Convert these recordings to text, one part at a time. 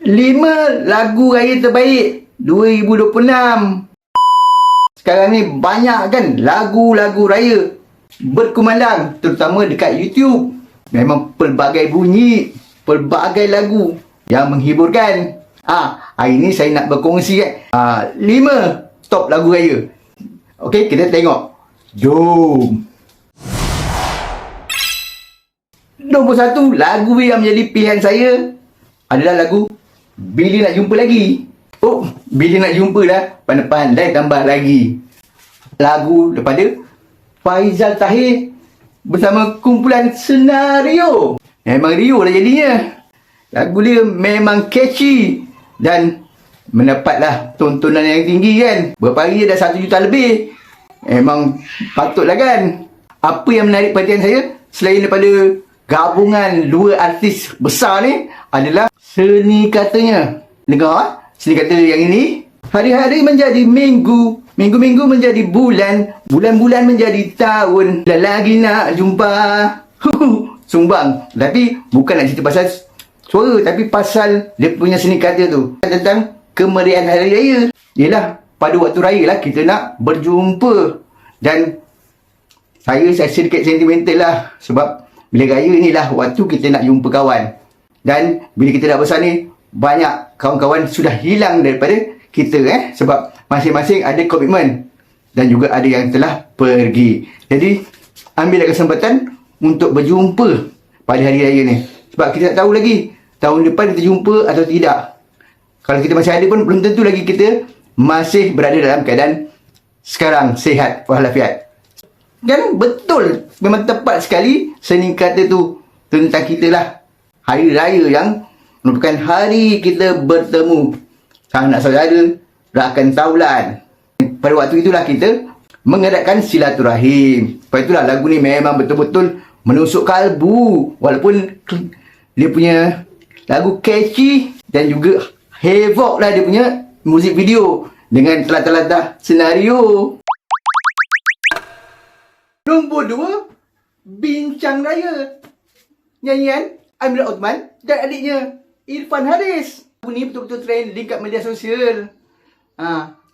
5 lagu raya terbaik 2026. Sekarang ni banyak kan lagu-lagu raya berkumandang, terutama dekat YouTube. Memang pelbagai bunyi, pelbagai lagu yang menghiburkan. Hari ni saya nak berkongsi 5 top lagu raya. Okey, kita tengok. Jom. Nombor 1 lagu yang menjadi pilihan saya adalah lagu Bila Nak Jumpa Lagi. Bila Nak Jumpa lah, pandai-pandai tambah lagi. Lagu daripada Faizal Tahir bersama kumpulan Senario. Memang Rio lah jadinya. Lagu dia memang catchy dan mendapatlah tontonan yang tinggi kan. Berapa hari dah 1 juta lebih. Memang patutlah kan. Apa yang menarik perhatian saya selain daripada gabungan 2 artis besar ni adalah seni katanya. Dengar seni kata yang ini. Hari-hari menjadi minggu, minggu-minggu menjadi bulan, bulan-bulan menjadi tahun. Dah lagi nak jumpa. Sumbang. Tapi bukan nak cerita pasal suara, tapi pasal dia punya seni kata tu tentang kemeriahan hari raya. Yelah, pada waktu raya lah kita nak berjumpa. Dan saya sedikit sentimental lah. Sebab bila raya ni lah waktu kita nak jumpa kawan. Dan bila kita dah besar ni, banyak kawan-kawan sudah hilang daripada kita sebab masing-masing ada komitmen. Dan juga ada yang telah pergi. Jadi, ambillah kesempatan untuk berjumpa pada hari raya ni. Sebab kita tak tahu lagi tahun depan kita jumpa atau tidak. Kalau kita masih ada pun belum tentu lagi kita masih berada dalam keadaan sekarang sihat walafiat. Kan betul, memang tepat sekali seni kata tu tentang kita lah. Hari raya yang merupakan hari kita bertemu sanak saudara, rakan taulan. Pada waktu itulah kita mengadakan silaturahim. Sebab itulah lagu ni memang betul-betul menusuk kalbu. Walaupun dia punya lagu catchy dan juga havoc lah dia punya muzik video dengan telatah-telatah senario. Nombor 2, Bincang Raya. Nyanyian Amir Othman dan adiknya Irfan Haris. Lagu ni betul-betul trending kat media sosial.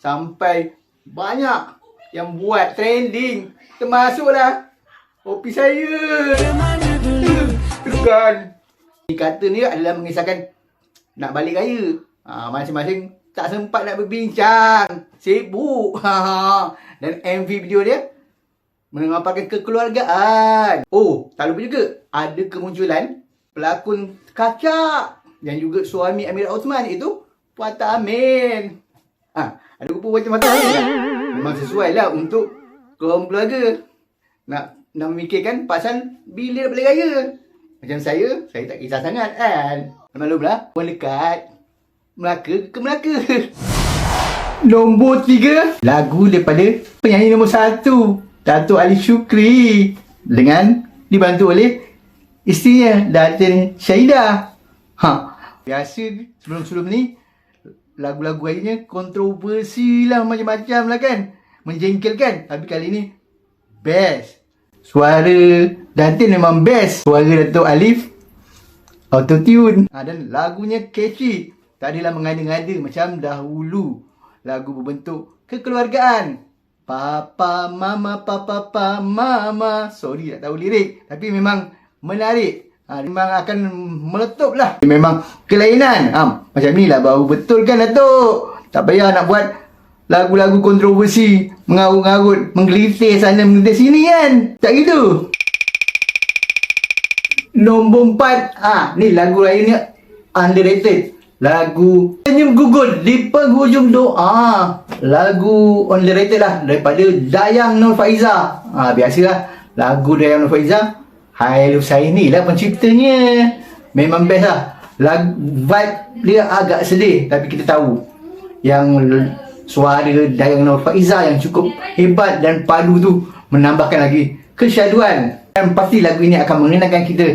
Sampai banyak yang buat trending. Termasuklah Opi saya. Bukan. Kata ni adalah mengisahkan nak balik raya. Masing-masing tak sempat nak berbincang. Sibuk. Dan MV video dia mengamalkan kekeluargaan. Tak lupa juga ada kemunculan pelakon Kacak dan juga suami Amir Othman itu Puata Amin. Ada rupa macam-macam lah. Memang sesuai lah untuk kaum keluarga nak memikirkan pasal bila nak balik raya. Macam saya tak kisah sangat kan. Maklumlah, orang dekat Melaka ke Melaka. Nombor 3, lagu daripada penyanyi nombor 1, Dato' Ali Shukri, dengan dibantu oleh isterinya Datin Syahidah. Biasa sebelum-sebelum ni lagu-lagu lainnya kontroversi lah, macam-macam lah kan, menjengkelkan. Tapi kali ni best. Suara Datin memang best. Suara Dato' Alif autotune. Dan lagunya catchy. Tak adalah mengada-ngada macam dahulu. Lagu berbentuk kekeluargaan. Papa, mama, papa, mama. Sorry tak tahu lirik. Tapi memang menarik. Memang akan meletup lah. Memang kelainan. Macam ni lah baru betul kan Datuk. Tak payah nak buat lagu-lagu kontroversi, mengarut-ngarut, menggelitir sana, menggelitir sini kan. Tak gitu. Nombor 4, ni lagu raya ni underrated. Lagu Senyum Gugur di Penghujung Doa. Lagu underrated lah daripada Dayang Nur Faiza. Biasalah lagu Dayang Nur Faiza, Hairul Saini lah penciptanya. Memang best lah. Vibe dia agak sedih, tapi kita tahu yang suara Dayang Nur Faiza yang cukup hebat dan padu tu menambahkan lagi kesyaduan. Dan pasti lagu ini akan mengenangkan kita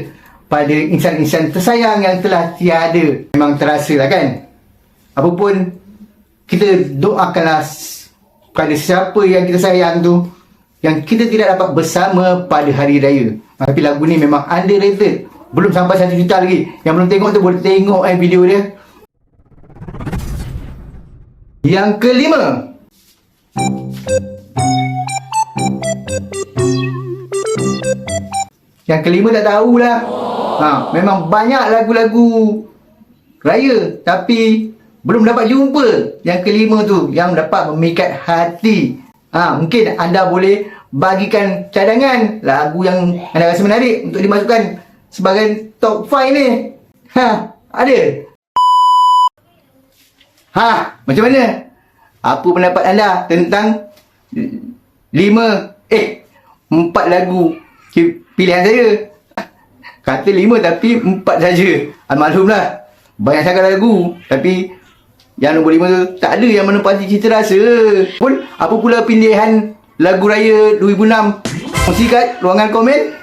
pada insan-insan tersayang yang telah tiada. Memang terasa lah kan. Apapun, kita doakanlah pada siapa yang kita sayang tu, yang kita tidak dapat bersama pada hari raya. Tapi lagu ni memang underrated. Belum sampai 1 juta lagi. Yang belum tengok tu boleh tengok video dia. Yang kelima. Yang kelima tak tahulah. Memang banyak lagu-lagu raya tapi belum dapat jumpa yang kelima tu yang dapat memikat hati. Mungkin anda boleh bagikan cadangan lagu yang anda rasa menarik untuk dimasukkan sebagai top 5 ni. Ada? Macam mana? Apa pendapat anda tentang 4 lagu pilihan saya? Kata 5 tapi 4 saja. Maklumlah, banyak sangat lagu tapi yang nombor 5 tu tak ada yang menempati cita rasa pun. Apa pula pilihan lagu raya 2006? Kongsi kat ruangan komen.